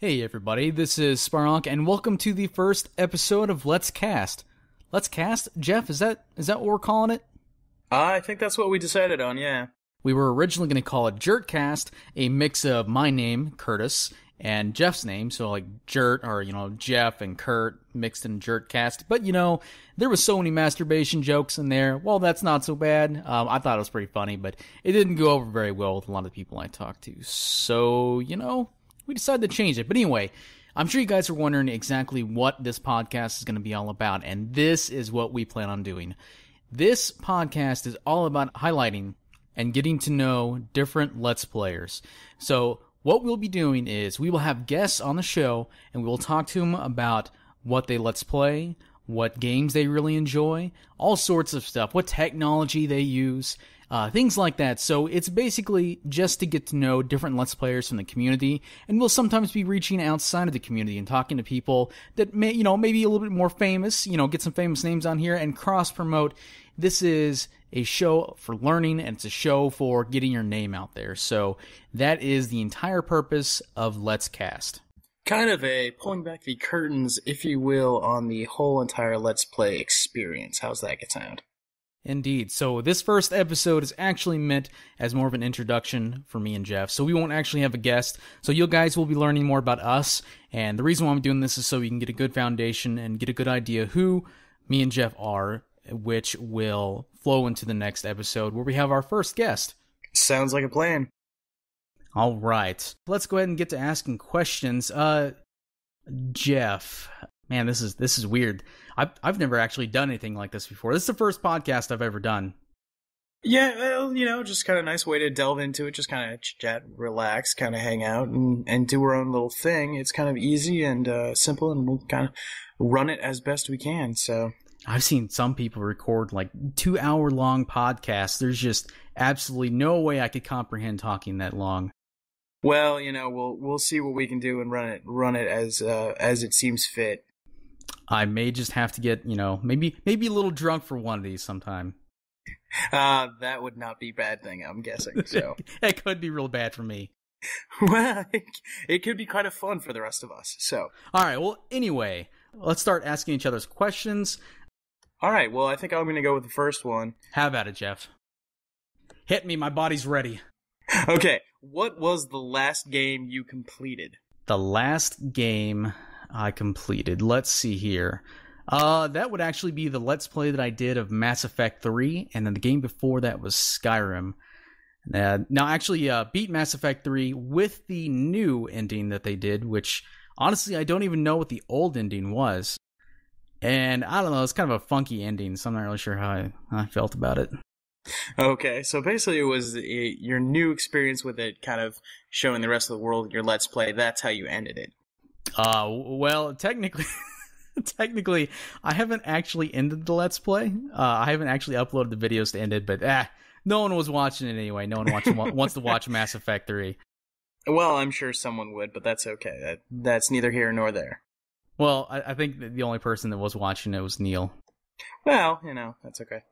Hey everybody, this is Sparonk, and welcome to the first episode of Let's Cast. Let's Cast? Jeff, is that what we're calling it? I think that's what we decided on, yeah. We were originally going to call it Jertcast, a mix of my name, Curtis, and Jeff's name, so like Jert, or, Jeff and Kurt mixed in Jertcast. But, there was so many masturbation jokes in there. Well, that's not so bad. I thought it was pretty funny, but it didn't go over very well with a lot of the people I talked to. So, we decided to change it. But anyway, I'm sure you guys are wondering exactly what this podcast is going to be all about, and this is what we plan on doing. This podcast is all about highlighting and getting to know different Let's Players. So what we'll be doing is we will have guests on the show, and we will talk to them about what they Let's Play, what games they really enjoy, all sorts of stuff, what technology they use, things like that. So it's basically just to get to know different Let's Players from the community, and we'll sometimes be reaching outside of the community and talking to people that may, maybe a little bit more famous, get some famous names on here and cross-promote. This is a show for learning, and it's a show for getting your name out there. So that is the entire purpose of Let's Cast. Kind of a pulling back the curtains, if you will, on the whole entire Let's Play experience. How's that get sound? Indeed. So this first episode is actually meant as more of an introduction for me and Jeff. So we won't actually have a guest. So you guys will be learning more about us. And the reason why I'm doing this is so you can get a good foundation and get a good idea who me and Jeff are, which will flow into the next episode where we have our first guest. Sounds like a plan. All right. Let's go ahead and get to asking questions. Jeff, man, this is weird. I've never actually done anything like this before. This is the first podcast I've ever done. Yeah, well, just kind of a nice way to delve into it. Just kind of chat, relax, kind of hang out, and do our own little thing. It's kind of easy and simple, and we'll kind of run it as best we can. So I've seen some people record like 2-hour-long podcasts. There's just absolutely no way I could comprehend talking that long. Well, we'll see what we can do and run it as it seems fit. I may just have to get, maybe a little drunk for one of these sometime. That would not be a bad thing, I'm guessing. So it could be real bad for me. Well, it could be kind of fun for the rest of us. So all right. Well, anyway, let's start asking each other's questions. All right. Well, I think I'm going to go with the first one. How about it, Jeff? Hit me. My body's ready. Okay. What was the last game you completed? The last game I completed. Let's see here. That would actually be the Let's Play that I did of Mass Effect 3, and then the game before that was Skyrim. Now, actually, beat Mass Effect 3 with the new ending that they did, which, honestly, I don't even know what the old ending was. And, I don't know, it's kind of a funky ending, so I'm not really sure how I felt about it. Okay, so basically it was your new experience with it kind of showing the rest of the world your Let's Play. That's how you ended it. Well, technically, I haven't actually ended the Let's Play. I haven't actually uploaded the videos to end it, but no one was watching it anyway. No one wants to watch Mass Effect 3. Well, I'm sure someone would, but that's okay. That's neither here nor there. Well, I think that the only person that was watching it was Neil. Well, that's okay.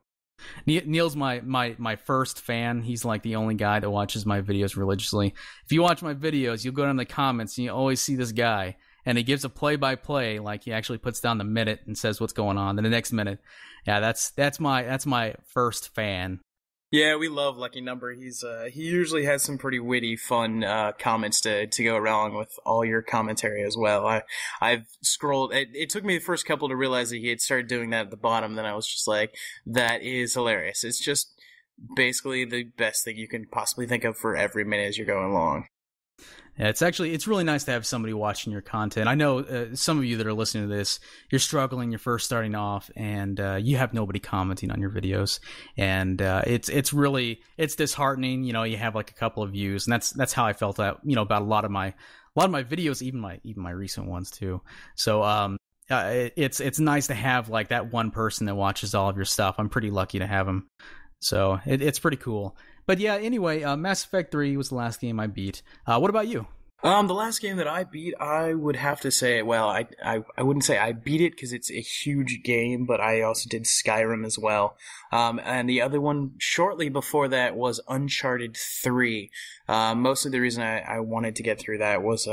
Neil's my first fan. He's like the only guy that watches my videos religiously. If you watch my videos, you'll go down in the comments and you always see this guy, and he gives a play-by-play, like he actually puts down the minute and says what's going on. Then the next minute, yeah, that's my first fan. Yeah, we love Lucky Number. He usually has some pretty witty, fun comments to go along with all your commentary as well. I've scrolled. It took me the first couple to realize that he had started doing that at the bottom. Then I was just like, that is hilarious. It's just basically the best thing you can possibly think of for every minute as you're going along. Yeah, it's really nice to have somebody watching your content. I know some of you that are listening to this, you're struggling, you're first starting off, and you have nobody commenting on your videos, and it's disheartening. You have like a couple of views, and that's how I felt about a lot of my videos, even my recent ones too. So it's nice to have like that one person that watches all of your stuff. I'm pretty lucky to have him, so it's pretty cool. But yeah, anyway, Mass Effect 3 was the last game I beat. What about you? The last game that I beat, I would have to say, well, I wouldn't say I beat it because it's a huge game, but I also did Skyrim as well. And the other one shortly before that was Uncharted 3. Mostly the reason I wanted to get through that was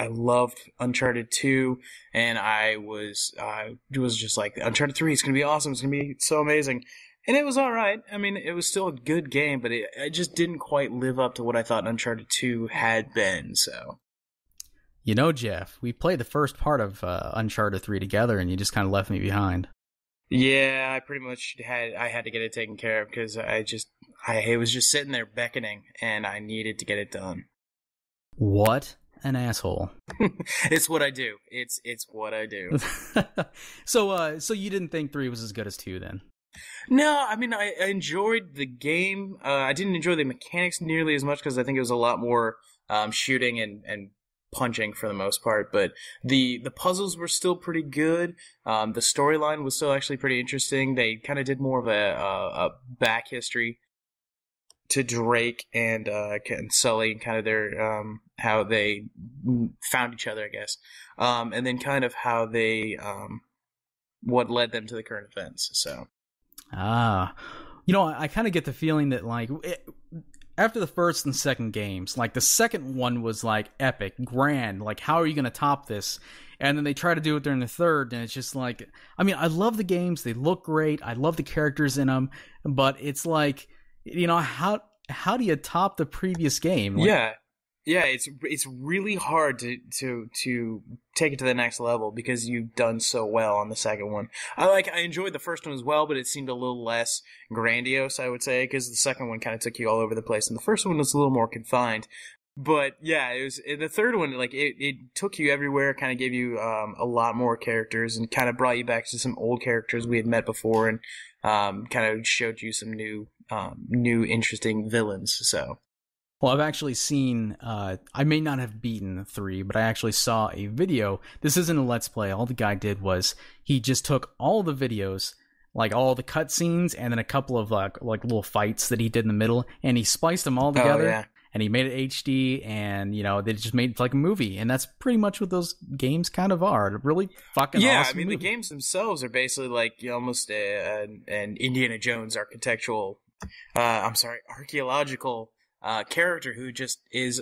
I loved Uncharted 2, and I was just like, Uncharted 3 is gonna be awesome. It's gonna be so amazing. And it was all right. I mean, it was still a good game, but it just didn't quite live up to what I thought Uncharted 2 had been. So, You know, Jeff, we played the first part of Uncharted 3 together, and you just kind of left me behind. yeah, I pretty much had to get it taken care of because it was just sitting there beckoning, and I needed to get it done. What an asshole. It's what I do. It's what I do. So you didn't think 3 was as good as 2 then? No, I mean, I enjoyed the game. I didn't enjoy the mechanics nearly as much because I think it was a lot more shooting and punching for the most part. But the puzzles were still pretty good. The storyline was still actually pretty interesting. They kind of did more of a back history to Drake and Sully, and kind of their how they found each other, I guess, and then kind of how they what led them to the current events. So. I kind of get the feeling that after the first and second games, like the second one was like epic, grand, like how are you going to top this? And then they try to do it during the third, and it's just like, I mean, I love the games, they look great, I love the characters in them, but it's like, how do you top the previous game? Like, Yeah, it's really hard to take it to the next level because you've done so well on the second one. I enjoyed the first one as well, but it seemed a little less grandiose, I would say, because the second one kind of took you all over the place, and the first one was a little more confined. But yeah, it was the third one. Like it took you everywhere, kind of gave you a lot more characters, and kind of brought you back to some old characters we had met before, and kind of showed you some new interesting villains. So. Well, I've actually seen, I may not have beaten 3, but I actually saw a video. This isn't a Let's Play. All the guy did was he just took all the videos, like all the cutscenes, and then a couple of like little fights that he did in the middle, and he spliced them all together. Oh, yeah. And he made it HD, and they just made it like a movie, and that's pretty much what those games kind of are. They're really fucking awesome. Yeah, I mean movie. the games themselves are basically like almost an Indiana Jones archaeological character who just is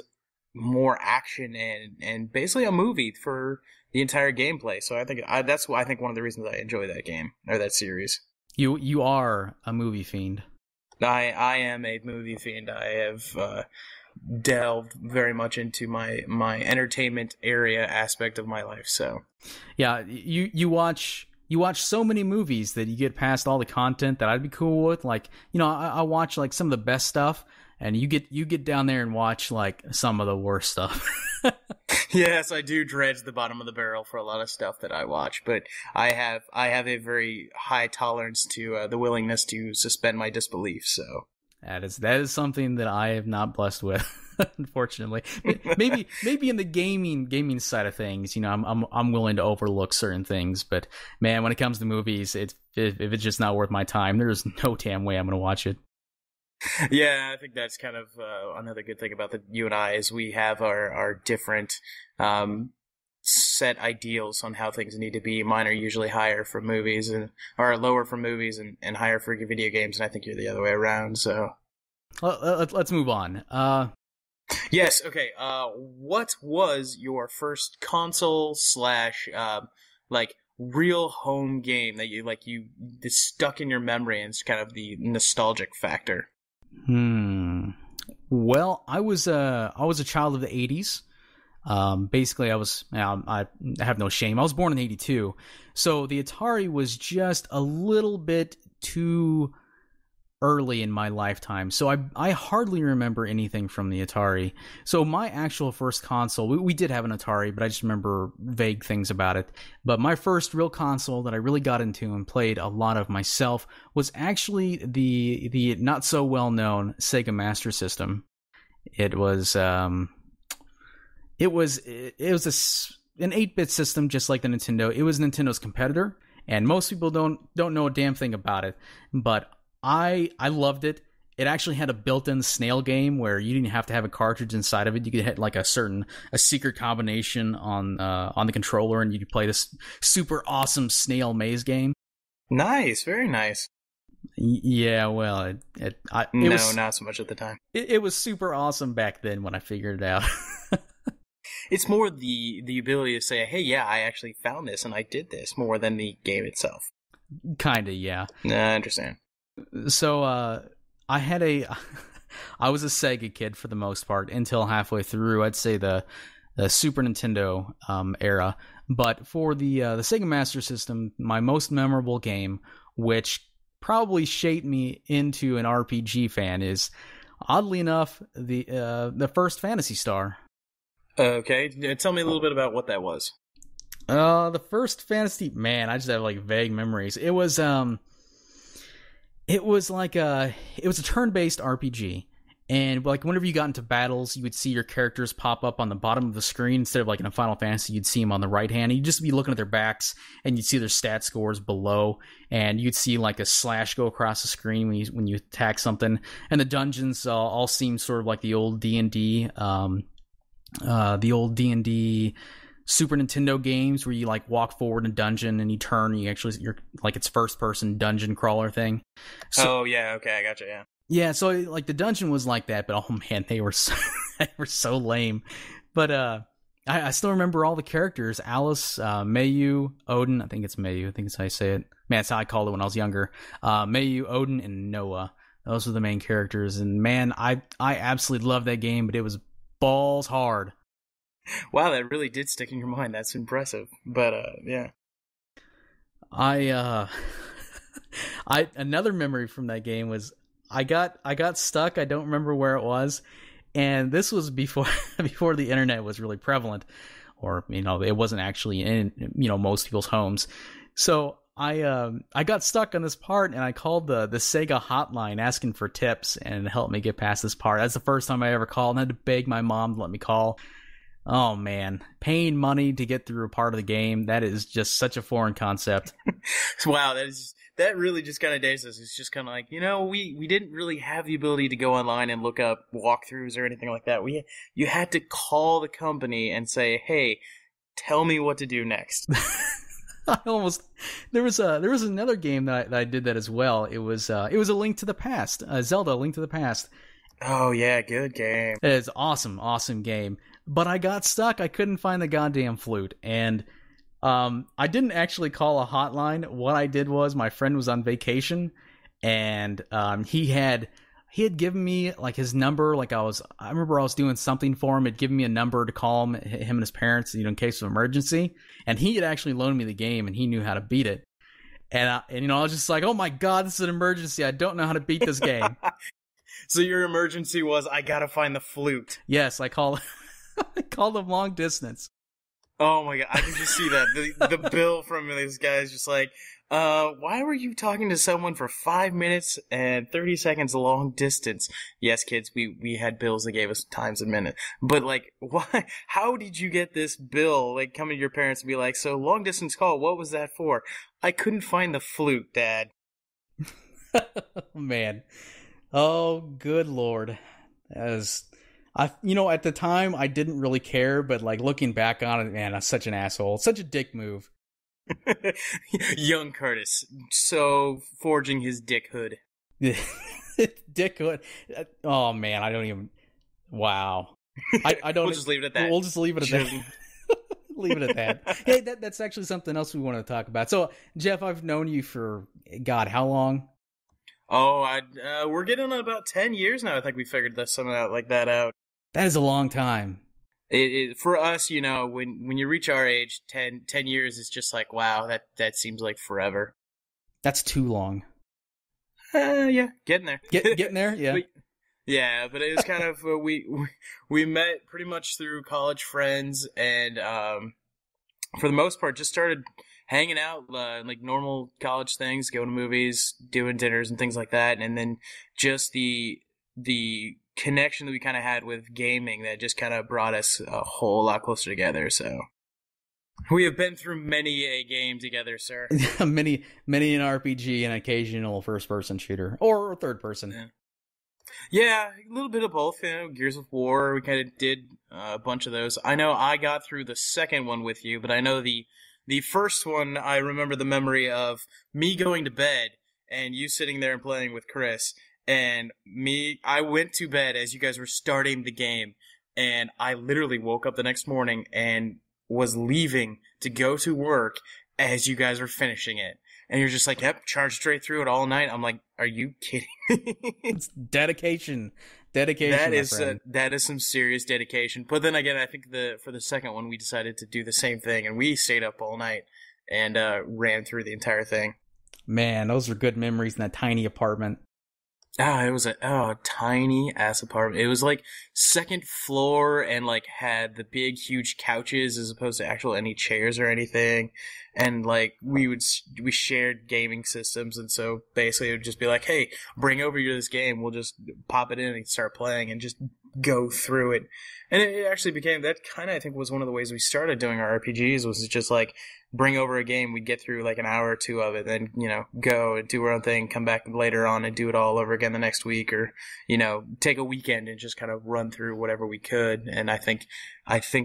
more action and basically a movie for the entire gameplay. So I think that's why I think one of the reasons I enjoy that game or that series. You are a movie fiend. I am a movie fiend. I have delved very much into my entertainment area aspect of my life. So yeah, you watch so many movies that you get past all the content that I'd be cool with. Like, I watch like some of the best stuff, and you get down there and watch like some of the worst stuff. Yes, I do dredge the bottom of the barrel for a lot of stuff that I watch, but I have a very high tolerance to the willingness to suspend my disbelief. So that is something that I am not blessed with, unfortunately. Maybe in the gaming side of things, I'm willing to overlook certain things, but man, when it comes to movies, if it's just not worth my time, there's no damn way I'm going to watch it. Yeah, I think that's kind of another good thing about you and I is we have our different set ideals on how things need to be. Mine are usually higher for movies or lower for movies and higher for video games, and I think you're the other way around. So let's move on. Yes. Okay. What was your first console / like real home game that you that's stuck in your memory and it's kind of the nostalgic factor? Well, I was a child of the 80s. Basically, I have no shame. I was born in 82. So the Atari was just a little bit too early in my lifetime. So I hardly remember anything from the Atari. So my actual first console, we did have an Atari, but I just remember vague things about it. But my first real console that I really got into and played a lot of myself was actually the not so well known Sega Master System. It was an 8-bit system, just like the Nintendo. It was Nintendo's competitor, and most people don't know a damn thing about it. But I loved it. It actually had a built-in snail game where you didn't have to have a cartridge inside of it. You could hit like a secret combination on the controller, and you could play this super awesome snail maze game. Nice, very nice. Yeah, well, it was not so much at the time. It was super awesome back then when I figured it out. It's more the ability to say, hey, yeah, I actually found this and I did this, more than the game itself. Kinda, yeah. I understand. So, I had I was a Sega kid for the most part until halfway through, I'd say the Super Nintendo era. But for the Sega Master System, my most memorable game, which probably shaped me into an RPG fan, is oddly enough the first Phantasy Star. Okay, tell me a little bit about what that was. The first Fantasy, man, I just have like vague memories. It was like it was a turn-based RPG. And like whenever you got into battles, you would see your characters pop up on the bottom of the screen instead of like in a Final Fantasy, you'd see them on the right hand. And you'd just be looking at their backs, and you'd see their stat scores below, and you'd see like a slash go across the screen when you attack something. And the dungeons all seem sort of like the old D&D, Super Nintendo games where you like walk forward in a dungeon and you turn, and you're like it's first person dungeon crawler thing. So, oh yeah, okay, I gotcha, yeah. Yeah, so like the dungeon was like that, but oh man, they were so lame. But I still remember all the characters: Alice, Mayu, Odin. I think it's Mayu. I think that's how you say it. Man, that's how I called it when I was younger. Mayu, Odin, and Noah. Those were the main characters. And man, I absolutely loved that game, but it was balls hard. Wow, that really did stick in your mind. That's impressive. But yeah. Another memory from that game was I got stuck. I don't remember where it was, and this was before the internet was really prevalent, or it wasn't actually in most people's homes. So I got stuck on this part, and I called the Sega hotline asking for tips and it helped me get past this part. That's the first time I ever called, and I had to beg my mom to let me call. Oh man, paying money to get through a part of the game, that is just such a foreign concept. Wow, that really just kind of dates us. It's just kind of like, we didn't really have the ability to go online and look up walkthroughs or anything like that. You had to call the company and say, hey, tell me what to do next. There was another game that I did that as well. It was A Link to the Past, Zelda: A Link to the Past. Oh yeah, good game. It's awesome game. But I got stuck. I couldn't find the goddamn flute, and I didn't actually call a hotline. What I did was my friend was on vacation, and he had given me like his number. Like I remember I was doing something for him. He'd given me a number to call him and his parents, in case of emergency. And he had actually loaned me the game, and he knew how to beat it. And I was just like, oh my god, this is an emergency. I don't know how to beat this game. So your emergency was, I gotta find the flute. Yes, I called him long distance. Oh my god, I can just see that. The bill from this guy is just like, why were you talking to someone for 5 minutes and 30 seconds long distance? Yes, kids, we had bills that gave us times and minutes. But like, why? How did you get this bill? Like, coming to your parents and be like, so long distance call, what was that for? I couldn't find the flute, Dad. Man. Oh, good Lord. At the time I didn't really care, but like looking back on it, man, I'm such an asshole. Such a dick move. Young Curtis, so forging his dickhood. Dickhood. Oh man, I don't even. Wow. I don't. We'll just leave it at that. We'll just leave it at that. Leave it at that. Hey, that's actually something else we want to talk about. So, Jeff, I've known you for God, how long? Oh, we're getting on about 10 years now. I think we figured something like that out. That is a long time. For us, when you reach our age, 10 years is just like, wow, that seems like forever. That's too long. Yeah, getting there. Getting there, yeah. But it was kind of, we met pretty much through college friends, and for the most part, just started hanging out, like normal college things, going to movies, doing dinners and things like that. And then just the connection that we kind of had with gaming that just kind of brought us a whole lot closer together. So we have been through many a game together, sir. many an RPG and occasional first-person shooter or third-person. Yeah, a little bit of both. Gears of War, we kind of did a bunch of those. I know I got through the second one with you, but I know the first one, I remember the memory of me going to bed and you sitting there and playing with Chris. And I went to bed as you guys were starting the game. and I literally woke up the next morning and was leaving to go to work as you guys were finishing it. And you're just like, yep, charged straight through it all night. I'm like, are you kidding me? It's dedication. Dedication, that is some serious dedication. But then again, I think for the second one, we decided to do the same thing, and we stayed up all night and ran through the entire thing. Man, those are good memories in that tiny apartment. It was a tiny ass apartment. It was like second floor and like had the big huge couches as opposed to actual any chairs or anything. And like we shared gaming systems, and so basically it would just be like, hey, bring over this game. We'll just pop it in and start playing and just go through it. And it actually became that kind of, I think, was one of the ways we started doing our RPGs, was just like bring over a game, we'd get through like an hour or two of it, then, go and do our own thing, come back later on and do it all over again the next week, or, take a weekend and just kind of run through whatever we could. And I think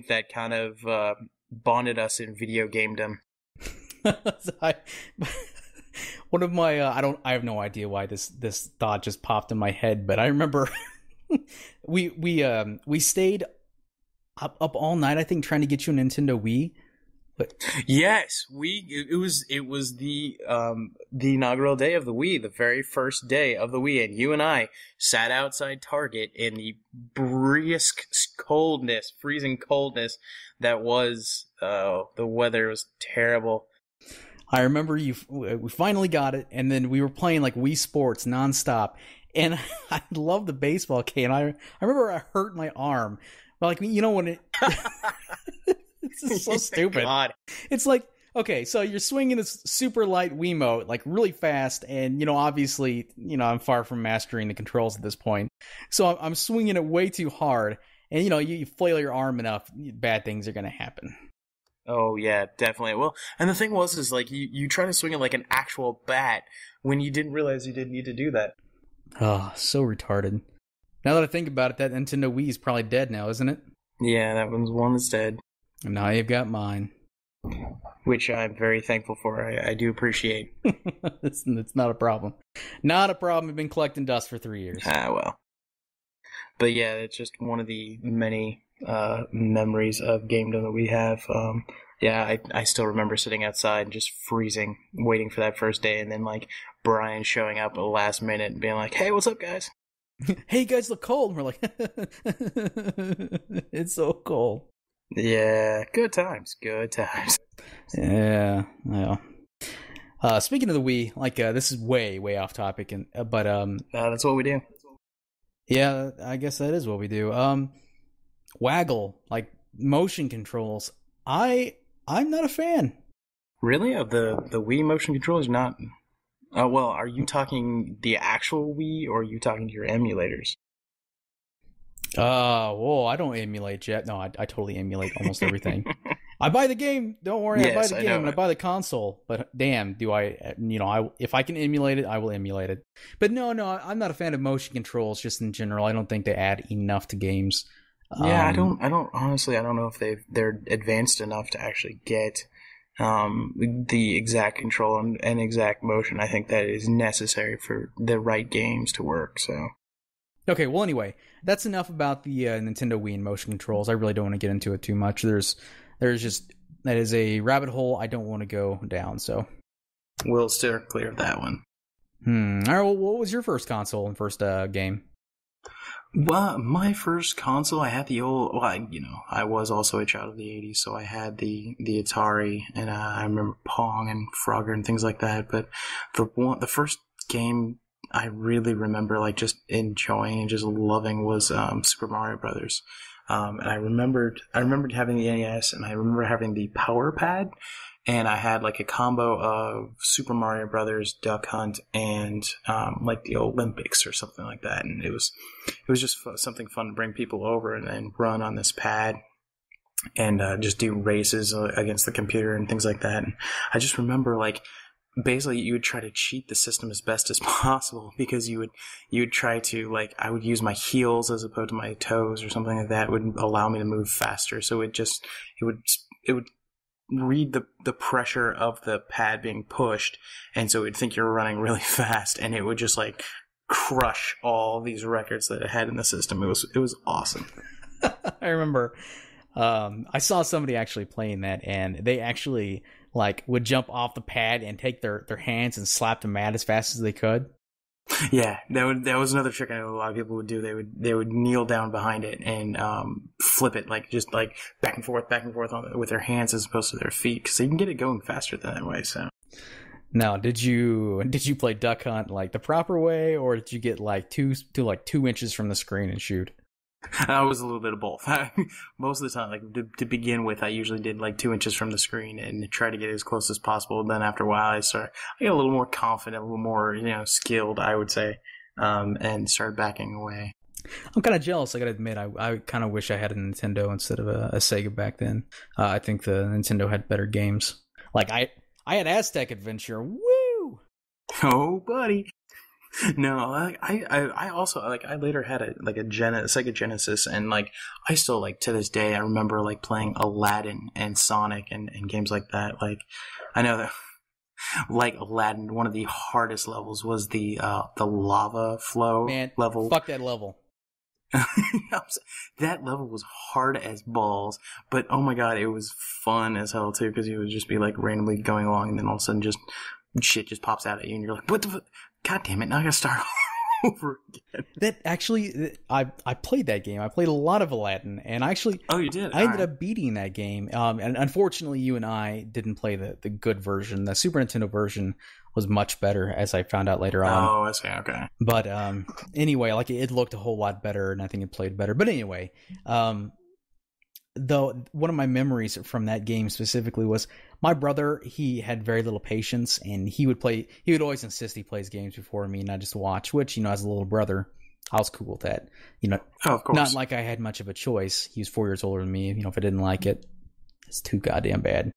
that kind of bonded us in video gamedom. One of my I have no idea why this thought just popped in my head, but I remember we stayed up all night, I think, trying to get you a Nintendo Wii. But yes, it was the inaugural day of the Wii, the very first day of the Wii, and you and I sat outside Target in the brisk coldness, freezing coldness that was the weather was terrible. I remember we finally got it, and then we were playing like Wii Sports nonstop, and I love the baseball game. I remember I hurt my arm, but when it. It's so stupid. God. It's like, okay, so you're swinging this super light Wiimote, like really fast, and, obviously, I'm far from mastering the controls at this point. So I'm swinging it way too hard, and, you flail your arm enough, bad things are going to happen. Oh, yeah, definitely. Well, and the thing is like, you try to swing it like an actual bat when you didn't realize you didn't need to do that. Oh, so retarded. Now that I think about it, that Nintendo Wii is probably dead now, isn't it? Yeah, that one's one that's dead. And now you've got mine. Which I'm very thankful for. I do appreciate. It's not a problem. Not a problem. I've been collecting dust for 3 years. Well. But yeah, it's just one of the many memories of gamedom that we have. I still remember sitting outside and just freezing, waiting for that first day, and then like Brian showing up at the last minute and being like, hey, what's up, guys? Hey, you guys look cold. And we're like, it's so cold. Yeah, good times. Yeah, well. Speaking of the Wii, this is way, way off topic, but that's what we do. Yeah, I guess that is what we do. Waggle, like motion controls. I'm not a fan. Really? Of the Wii motion controllers? Not. Well, are you talking the actual Wii, or are you talking to your emulators? Whoa, I don't emulate yet. No, I totally emulate almost everything. I buy the game. Don't worry, yes, I buy the game and I buy the console. But damn, do I, if I can emulate it, I will emulate it. But no, I'm not a fan of motion controls just in general. I don't think they add enough to games. Yeah, I don't honestly, I don't know if they're advanced enough to actually get the exact control and exact motion. I think that is necessary for the right games to work, so. Okay, well, anyway, that's enough about the Nintendo Wii and motion controls. I really don't want to get into it too much. There's just, that is a rabbit hole I don't want to go down, so. We'll steer clear of that one. All right, well, what was your first console and first game? Well, my first console, I had the old, I was also a child of the 80s, so I had the Atari, and I remember Pong and Frogger and things like that, but the first game I really remember just enjoying and just loving was Super Mario Brothers. And I remembered having the NES, and I remember having the Power Pad, and I had a combo of Super Mario Brothers, Duck Hunt, and the Olympics or something like that. And it was just something fun to bring people over and run on this pad and just do races against the computer and things like that. And I just remember basically you would try to cheat the system as best as possible, because you would try to I would use my heels as opposed to my toes or something like that. It would allow me to move faster, so it would read the pressure of the pad being pushed, and so it would think you're running really fast, and it would just crush all these records that it had in the system. It was awesome. I remember I saw somebody actually playing that, and they actually like would jump off the pad and take their hands and slap the mat as fast as they could. Yeah, that was another trick I know a lot of people would do. They would kneel down behind it and flip it just back and forth with their hands as opposed to their feet, because they can get it going faster that way. So. Now, did you play Duck Hunt like the proper way, or did you get like 2 inches from the screen and shoot? I was a little bit of both. Most of the time, like to begin with, I usually did like 2 inches from the screen and try to get as close as possible. Then after a while, I got a little more confident, a little more, skilled, I would say, and started backing away. I'm kind of jealous. I gotta admit, I kind of wish I had a Nintendo instead of a Sega back then. I think the Nintendo had better games. Like I had Aztec Adventure. Woo! Oh, buddy. No, I also I later had a Sega Genesis, and I still to this day I remember playing Aladdin and Sonic and games like that. I know that Aladdin, one of the hardest levels was the lava flow level. Fuck that level. That level was hard as balls, but oh my god, it was fun as hell too, because you would just be randomly going along, and then all of a sudden shit just pops out at you, and you're like, what the God damn it, now I gotta start over again. That actually, I played that game. I played a lot of Aladdin, and Oh, you did? I ended up beating that game. And unfortunately, you and I didn't play the good version. The Super Nintendo version was much better, as I found out later on. Oh, I see, okay. But anyway, it looked a whole lot better, and I think it played better. But anyway, though one of my memories from that game specifically was my brother. He had very little patience, and he would always insist he plays games before me, and I just watch, which, as a little brother, I was cool with that. Oh, of course. Not like I had much of a choice. He was 4 years older than me. If I didn't like it, it's too goddamn bad.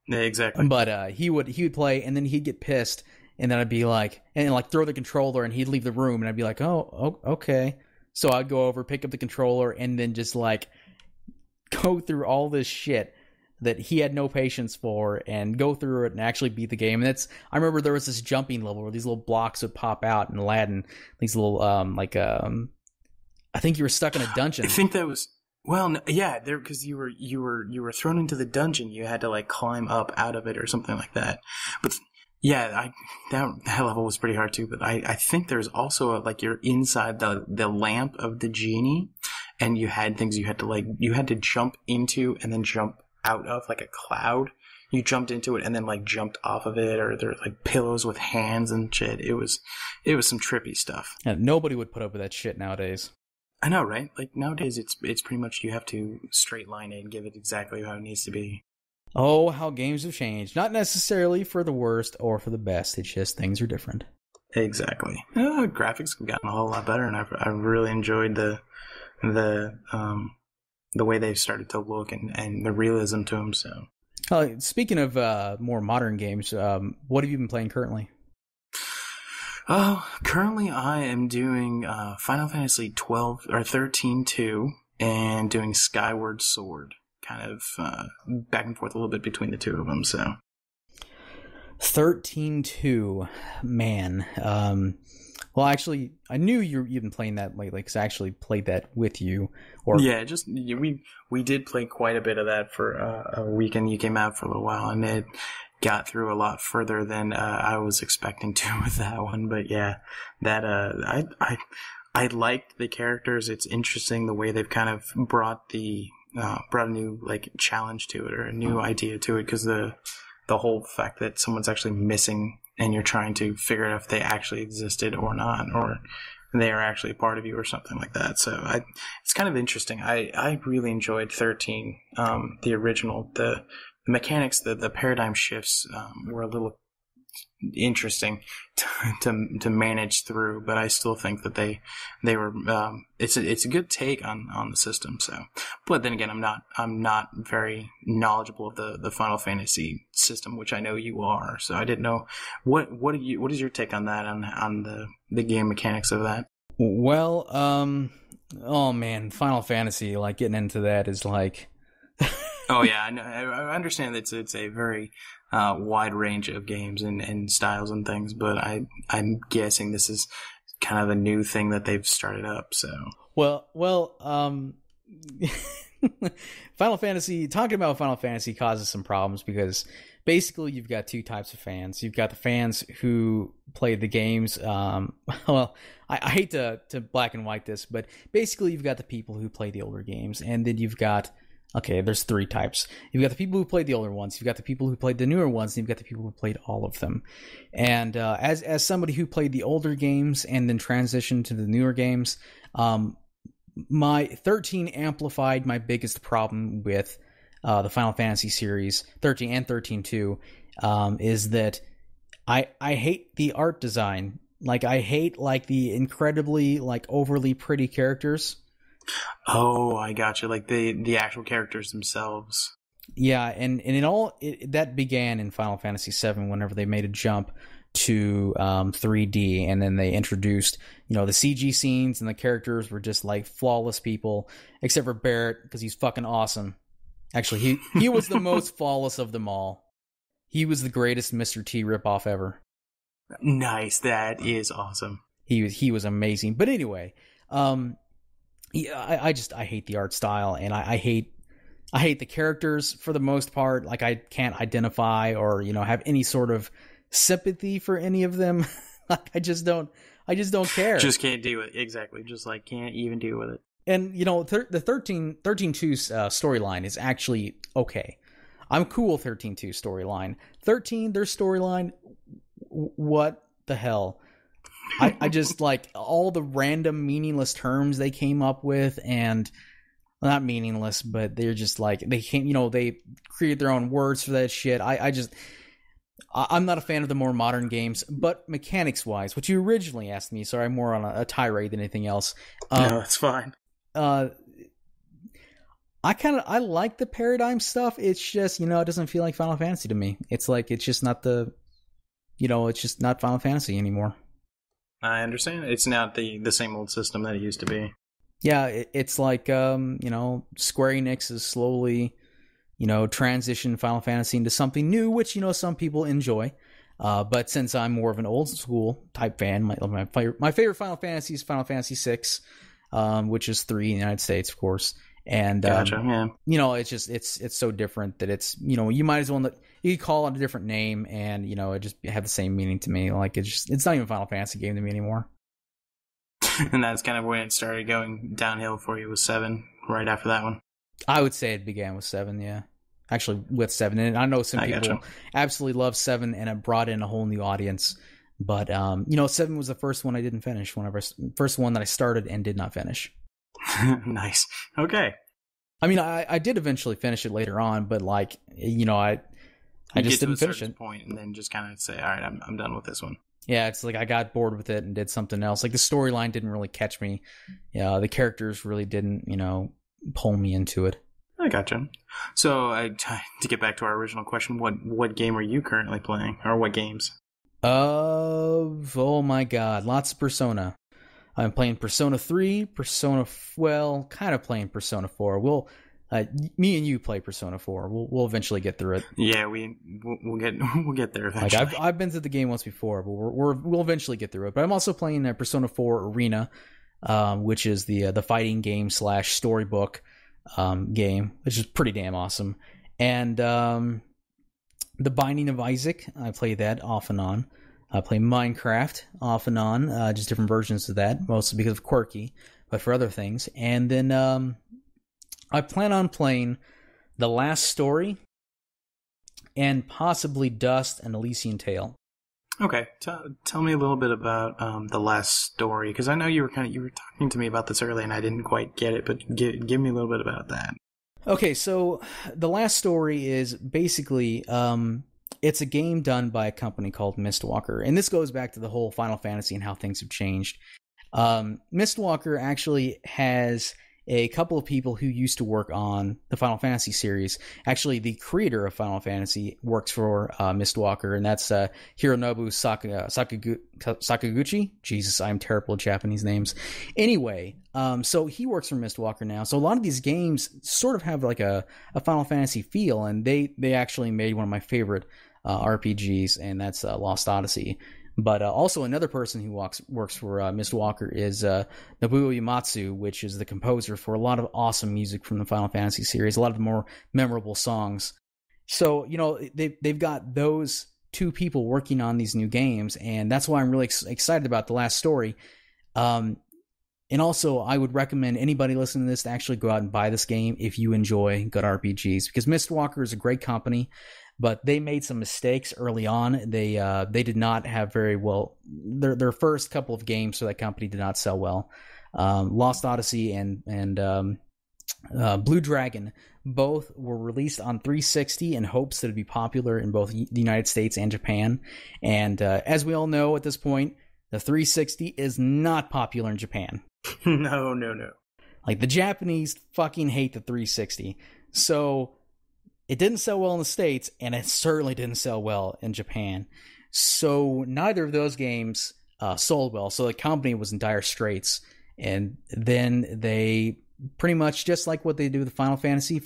Yeah, exactly. But he would play, and then he'd get pissed, and then I'd be throw the controller, and he'd leave the room, and I'd be like, oh, okay. So I'd go over, pick up the controller, and then just go through all this shit that he had no patience for, and go through it and actually beat the game. And I remember there was this jumping level where these little blocks would pop out in Aladdin. These little I think you were stuck in a dungeon. I think that was there, because you were thrown into the dungeon. You had to climb up out of it or something like that. But yeah, that level was pretty hard too. But I think there's also you're inside the lamp of the genie, and you had things you had to jump into and then jump out of, like a cloud. You jumped into it and then jumped off of it, or there's pillows with hands and shit. It was some trippy stuff. Yeah, nobody would put up with that shit nowadays. I know, right? Nowadays it's pretty much you have to straight line it and give it exactly how it needs to be. Oh, how games have changed. Not necessarily for the worst or for the best. It's just things are different. Exactly. Graphics have gotten a whole lot better, and I've really enjoyed the way they've started to look and the realism to them. So, speaking of more modern games, what have you been playing currently? Oh, currently I am doing Final Fantasy 13-2 and doing Skyward Sword. Kind of back and forth a little bit between the two of them. So 13-2, man. Well, actually, I knew you've been playing that lately because I actually played that with you. We did play quite a bit of that for a weekend. You came out for a little while, and it got through a lot further than I was expecting to with that one. But yeah, that I liked the characters. It's interesting the way they've kind of brought a new challenge to it, or a new idea to it, because the whole fact that someone's actually missing and you're trying to figure out if they actually existed or not, or they are actually a part of you or something like that. So it's kind of interesting. I really enjoyed 13, the original. The mechanics, the paradigm shifts were a little interesting to manage through, but I still think that they were it's a good take on the system. So, but then again, I'm not very knowledgeable of the Final Fantasy system, which I know you are. So I didn't know what is your take on that, on the game mechanics of that? Well, oh man, Final Fantasy, getting into that is Oh yeah, I know. I understand that it's a very wide range of games and styles and things, but I'm guessing this is kind of a new thing that they've started up. So well, talking about Final Fantasy causes some problems because basically you've got two types of fans. You've got the fans who play the games. Well, I hate to black and white this, but basically you've got the people who play the older games, and then you've got, okay, there's three types. You've got the people who played the older ones, you've got the people who played the newer ones, and you've got the people who played all of them. And as somebody who played the older games and then transitioned to the newer games, my 13 amplified my biggest problem with the Final Fantasy series, 13 and 13-2, is that I hate the art design. Like, I hate, like, the incredibly, like, overly pretty characters. Oh, I got you. Like the actual characters themselves. Yeah, and that began in Final Fantasy VII whenever they made a jump to 3D, and then they introduced, the CG scenes, and the characters were just like flawless people, except for Barrett, because he's fucking awesome. Actually, he was the most flawless of them all. He was the greatest Mr. T ripoff ever. Nice, that is awesome. He was amazing. But anyway, I hate the art style, and I hate the characters for the most part. Like, I can't identify or have any sort of sympathy for any of them. Like, I just don't care. Just can't deal with it. Exactly. Just like can't even deal with it. And the 13-2 storyline is actually okay. I'm cool with 13-2 storyline. 13, their storyline, what the hell? I just like all the random meaningless terms they came up with, and not meaningless, but they're just like, they can't, they create their own words for that shit. I'm not a fan of the more modern games, but mechanics wise, what you originally asked me, sorry, I'm more on a tirade than anything else. No, that's fine. I like the paradigm stuff. It's just, it doesn't feel like Final Fantasy to me. It's like, it's just not it's just not Final Fantasy anymore. I understand. It's not the same old system that it used to be. Yeah, it's like, Square Enix is slowly, transition Final Fantasy into something new, which, some people enjoy. But since I'm more of an old school type fan, my favorite Final Fantasy is Final Fantasy VI, which is 3 in the United States, of course. And, gotcha, yeah. It's just, it's so different that it's, you might as well, you could call it a different name and, it just have the same meaning to me. Like, it's not even a Final Fantasy game to me anymore. And that's kind of when it started going downhill for you, with 7, right after that one. I would say it began with 7, yeah. Actually, with 7. And I know some people absolutely love 7, and it brought in a whole new audience. But, 7 was the first one I didn't finish. First one that I started and did not finish. Nice. Okay. I mean, I did eventually finish it later on, but, like, I just didn't finish it. Point and then just kind of say, all right, I'm done with this one. Yeah, it's like I got bored with it and did something else. Like, the storyline didn't really catch me. Yeah, the characters really didn't, pull me into it. I gotcha. So, to get back to our original question, what game are you currently playing, or what games? Oh my God, lots of Persona. I'm playing Persona 3, kind of playing Persona 4. Me and you play Persona 4. We'll eventually get through it. Yeah, we'll get there eventually. Like, I've been through the game once before, but we'll eventually get through it. But I'm also playing Persona 4 Arena, which is the fighting game / storybook game, which is pretty damn awesome. And The Binding of Isaac, I play that off and on. I play Minecraft off and on, just different versions of that, mostly because of Quirky, but for other things. And then I plan on playing The Last Story and possibly Dust and Elysian Tale. Okay, tell me a little bit about The Last Story, because I know you were talking to me about this earlier and I didn't quite get it, but give me a little bit about that. Okay, so The Last Story is basically it's a game done by a company called Mistwalker, and this goes back to the whole Final Fantasy and how things have changed. Mistwalker actually has a couple of people who used to work on the Final Fantasy series. Actually, the creator of Final Fantasy works for Mistwalker, and that's Hironobu Sakaguchi. Jesus, I'm terrible at Japanese names. Anyway, so he works for Mistwalker now. So a lot of these games sort of have like a Final Fantasy feel, and they actually made one of my favorite RPGs, and that's Lost Odyssey. But also another person who works for Mistwalker is Nobuo Uematsu, which is the composer for a lot of awesome music from the Final Fantasy series, a lot of the more memorable songs. So, they've got those two people working on these new games, and that's why I'm really excited about The Last Story. And also, I would recommend anybody listening to this to actually go out and buy this game if you enjoy good RPGs, because Mistwalker is a great company, but they made some mistakes early on. They did not have very well their first couple of games for that company did not sell well. Lost Odyssey and Blue Dragon both were released on 360 in hopes that it'd be popular in both the United States and Japan. And as we all know at this point, the 360 is not popular in Japan. No. Like, the Japanese fucking hate the 360. So it didn't sell well in the States, and it certainly didn't sell well in Japan. So neither of those games sold well. So the company was in dire straits. And then they pretty much, just like what they do with Final Fantasy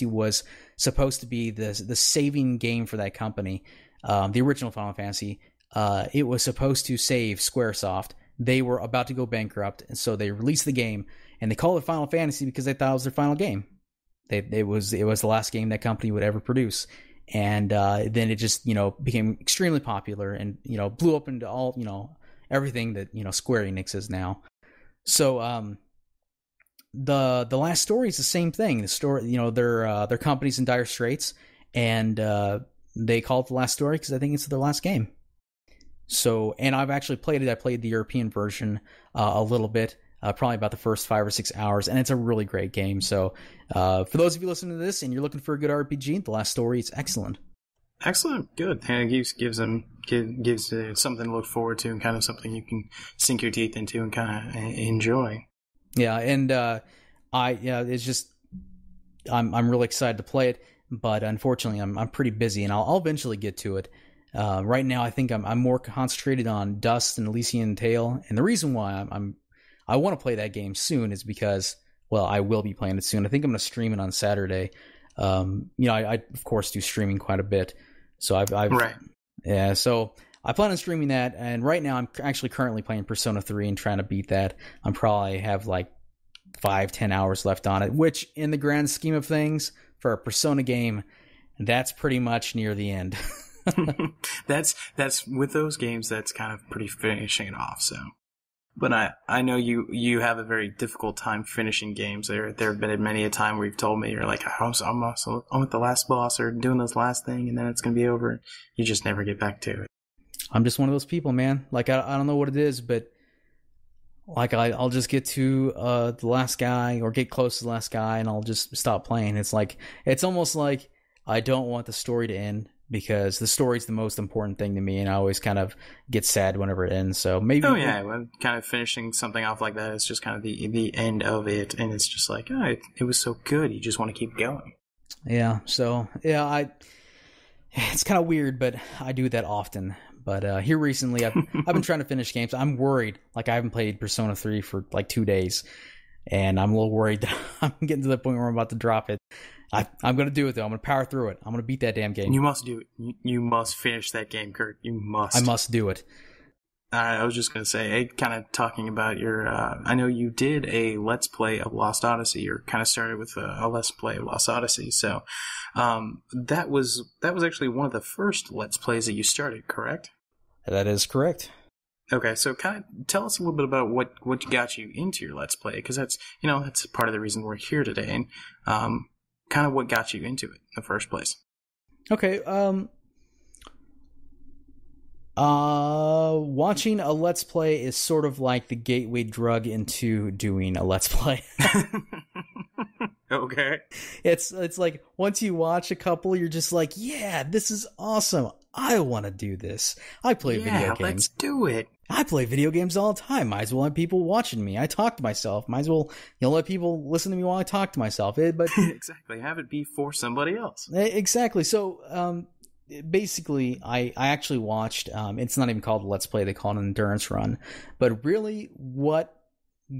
was supposed to be the saving game for that company. The original Final Fantasy, it was supposed to save Squaresoft. They were about to go bankrupt, and so they released the game, and they called it Final Fantasy because they thought it was their final game. It was the last game that company would ever produce, and then it just became extremely popular and blew up into all everything that Square Enix is now. So the Last Story is the same thing. The story, their company's in dire straits, and they call it The Last Story because I think it's their last game. So, and I've actually played it. I played the European version a little bit, probably about the first 5 or 6 hours, and it's a really great game. So, for those of you listening to this and you're looking for a good RPG, The Last Story is excellent. Excellent, good. And it gives something to look forward to, and kind of something you can sink your teeth into and kind of enjoy. Yeah, and it's just I'm really excited to play it, but unfortunately I'm pretty busy, and I'll eventually get to it. Right now, I think I'm more concentrated on Dust and Elysian Tale, and the reason why I want to play that game soon is because, well, I will be playing it soon. I think I'm going to stream it on Saturday. I of course do streaming quite a bit, so I've right. Yeah, so I plan on streaming that, and right now I'm actually currently playing Persona 3 and trying to beat that. I'm probably have like 5-10 hours left on it, which in the grand scheme of things for a Persona game, that's pretty much near the end. That's with those games, that's kind of pretty finishing it off. So, but I know you have a very difficult time finishing games. There have been many a time where you've told me you're like, I'm at the last boss or doing this last thing, and then it's gonna be over. You just never get back to it. I'm just one of those people, man. Like I don't know what it is, but like I'll just get to the last guy or get close to the last guy, and I'll just stop playing. It's almost like I don't want the story to end, because the story's the most important thing to me, and I always kind of get sad whenever it ends. So maybe. Oh yeah, well, kind of finishing something off like that is just kind of the end of it, and it's just like, it was so good, you just want to keep going. Yeah. So yeah, it's kind of weird, but I do that often. But here recently, I've been trying to finish games. I'm worried, like I haven't played Persona 3 for like 2 days, and I'm a little worried that I'm getting to the point where I'm about to drop it. I'm going to do it, though. I'm going to power through it. I'm going to beat that damn game. You must do it. You must finish that game, Kurt. You must. I must do it. I was just going to say, kind of talking about your... I know you did a Let's Play of Lost Odyssey, or kind of started with a Let's Play of Lost Odyssey. So that was actually one of the first Let's Plays that you started, correct? That is correct. Okay, so kind of tell us a little bit about what got you into your Let's Play, because that's part of the reason we're here today, and kind of what got you into it in the first place. Okay, watching a Let's Play is sort of like the gateway drug into doing a Let's Play. Okay. It's like once you watch a couple, you're just like, yeah, this is awesome. I want to do this. I play video games. Let's do it. I play video games all the time. Might as well have people watching me. I talk to myself. Might as well, let people listen to me while I talk to myself. But exactly, have it be for somebody else. Exactly. So, basically, I actually watched. It's not even called a Let's Play. They call it an endurance run. But really, what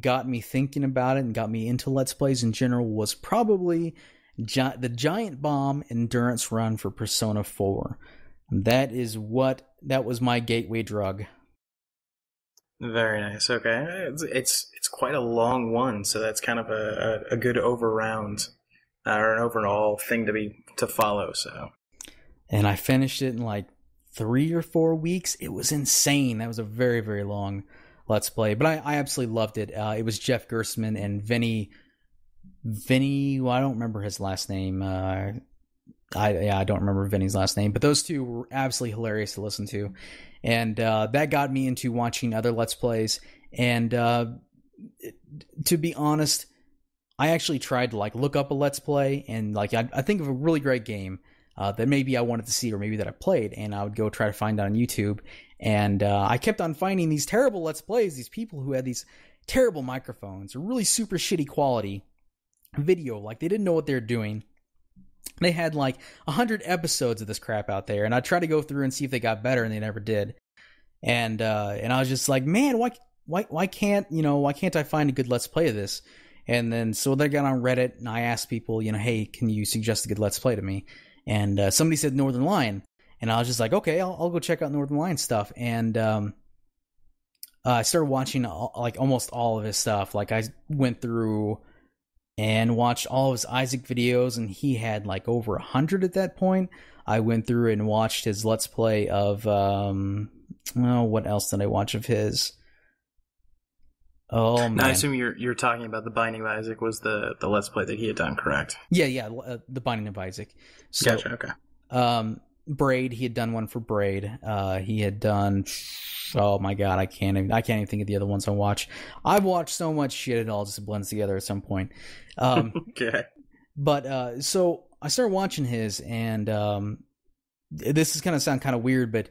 got me thinking about it and got me into Let's Plays in general was probably the Giant Bomb endurance run for Persona 4. That was my gateway drug Very nice. Okay, it's quite a long one, so that's kind of a good overround or an overall thing to follow. So, and I finished it in like 3 or 4 weeks. It was insane. That was a very, very long Let's Play, but I absolutely loved it. It was Jeff Gerstmann and Vinny. Well, I don't remember his last name. I don't remember Vinny's last name, but those two were absolutely hilarious to listen to, and that got me into watching other Let's Plays. And to be honest, I actually tried to like look up a Let's Play, and like I think of a really great game that maybe I wanted to see, or maybe that I played, and I would go try to find it on YouTube. And I kept on finding these terrible Let's Plays, these people who had these terrible microphones, or really super shitty quality video, like they didn't know what they were doing. They had like 100 episodes of this crap out there, and I tried to go through and see if they got better, and they never did. And I was just like, man, why can't I find a good Let's Play of this? And then so they got on Reddit, and I asked people, hey, can you suggest a good Let's Play to me? And somebody said Northern Lion, and I was just like, okay, I'll go check out Northern Lion stuff. And I started watching almost all of his stuff. Like I went through and watched all of his Isaac videos, and he had like over 100 at that point. I went through and watched his Let's Play of what else did I watch of his? Oh man! Now, I assume you're talking about The Binding of Isaac was the Let's Play that he had done, correct? Yeah, The Binding of Isaac. So, gotcha. Okay. Braid, he had done one for Braid. He had done. Oh my god, I can't even think of the other ones I watched. I've watched so much shit, it all just blends together at some point. Okay. But so I started watching his, and this is going to sound kind of weird, but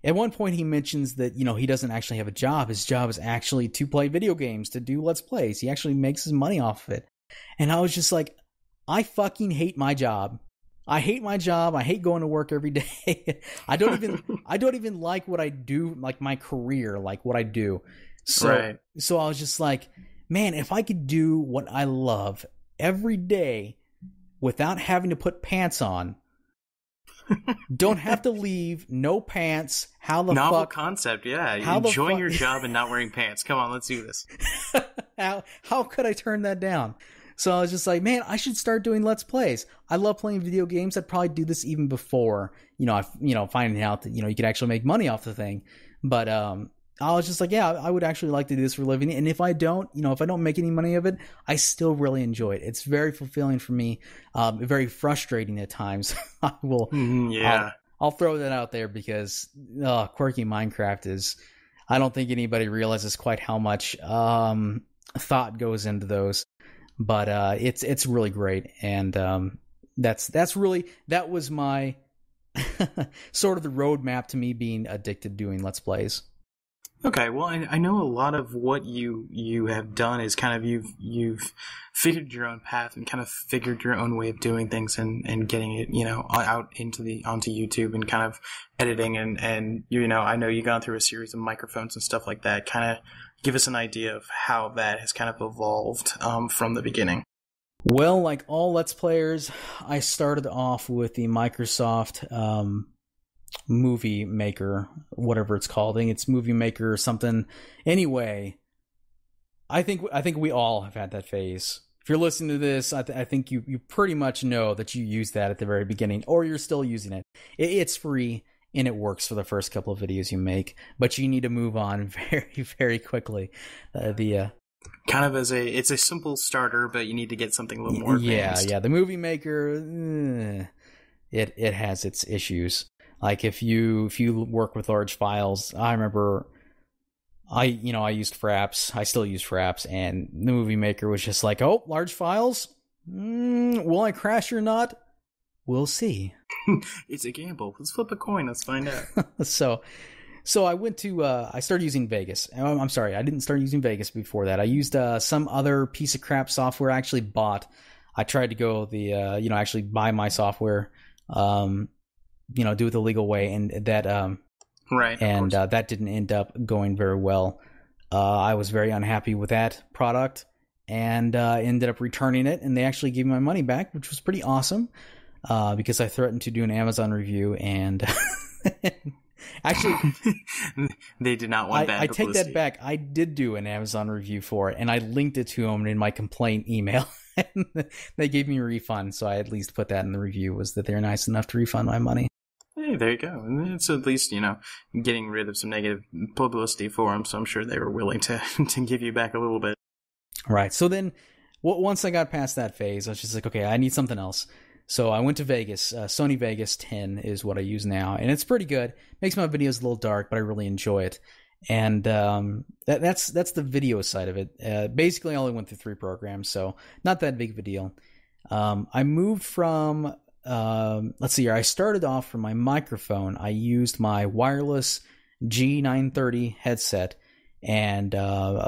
at one point he mentions that, he doesn't actually have a job. His job is actually to play video games, to do Let's Plays. He actually makes his money off of it. And I was just like, I fucking hate my job. I hate my job. I hate going to work every day. I don't even like what I do, like my career, like what I do. So, right. So I was just like, man, if I could do what I love every day without having to put pants on, don't have to leave, no pants. How the Novel fuck? concept, yeah. Enjoying your job and not wearing pants. Come on, let's do this. How could I turn that down? So I was just like, man, I should start doing Let's Plays. I love playing video games. I'd probably do this even before, finding out that, you could actually make money off the thing. But I was just like, yeah, I would actually like to do this for a living. And if I don't make any money of it, I still really enjoy it. It's very fulfilling for me. Very frustrating at times. I will. Yeah. I'll throw that out there because Quirky Minecraft is. I don't think anybody realizes quite how much thought goes into those. But it's really great, and that was my sort of the roadmap to me being addicted to doing Let's Plays. Okay, well, I know a lot of what you have done is kind of you've figured your own path and kind of figured your own way of doing things and getting it out onto YouTube and kind of editing and I know you've gone through a series of microphones and stuff like that. Kind of give us an idea of how that has kind of evolved from the beginning. Well, like all Let's Players, I started off with the Microsoft Movie Maker, whatever it's called. I think it's Movie Maker or something. Anyway, I think we all have had that phase. If you're listening to this, I think you pretty much know that you used that at the very beginning, or you're still using it. It's free and it works for the first couple of videos you make, but you need to move on very, very quickly. Kind of it's a simple starter, but you need to get something a little more advanced. Yeah. The Movie Maker, it has its issues. Like if you work with large files, I remember I used Fraps. I still use Fraps, and the Movie Maker was just like, oh, large files? Will I crash or not? We'll see. It's a gamble. Let's flip a coin. Let's find out. So I went to I started using Vegas. I'm sorry, I didn't start using Vegas before that. I used some other piece of crap software I actually bought. I tried to go the actually buy my software. Do it the legal way, and that right, and that didn't end up going very well. I was very unhappy with that product, and ended up returning it, and they actually gave me my money back, which was pretty awesome, because I threatened to do an Amazon review, and Actually, they did not want bad publicity. I take that back. I did do an Amazon review for it, and I linked it to them in my complaint email. And they gave me a refund, so I at least put that in the review, was that they're nice enough to refund my money. Hey, there you go. And it's at least, getting rid of some negative publicity for them, so I'm sure they were willing to give you back a little bit. Right. So then, once I got past that phase, I was just like, okay, I need something else. So I went to Vegas. Sony Vegas 10 is what I use now, and it's pretty good. Makes my videos a little dark, but I really enjoy it. And that's the video side of it. Basically, I only went through 3 programs, so not that big of a deal. I moved from, let's see here. I started off from my microphone. I used my wireless G930 headset, and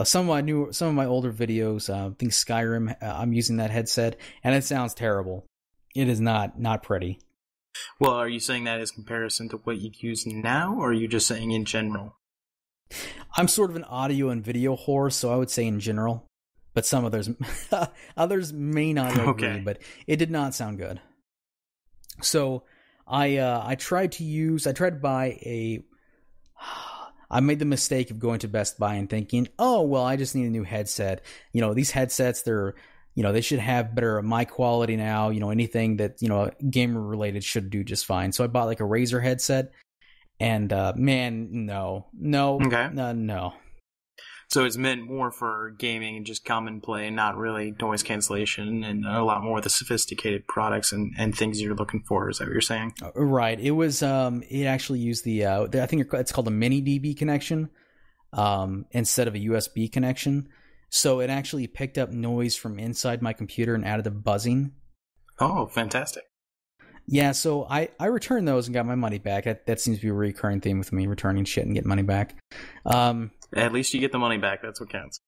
some of my older videos, I think Skyrim, I'm using that headset, and it sounds terrible. It is not pretty. Well, are you saying that as comparison to what you use now, or are you just saying in general? I'm sort of an audio and video whore, so I would say in general. But some others may not agree, okay. But it did not sound good. So I tried to buy I made the mistake of going to Best Buy and thinking, oh, well, I just need a new headset. These headsets, they should have better mic quality now. Anything that, gamer related should do just fine. So I bought like a Razer headset, and man, no. Okay. No. So it's meant more for gaming and just common play, not really noise cancellation, and a lot more of the sophisticated products and things you're looking for. Is that what you're saying? Right. It was. It actually used I think it's called a mini DB connection, instead of a USB connection. So it actually picked up noise from inside my computer and added the buzzing. Oh, fantastic. Yeah, so I returned those and got my money back. That seems to be a recurring theme with me, returning shit and getting money back. At least you get the money back. That's what counts.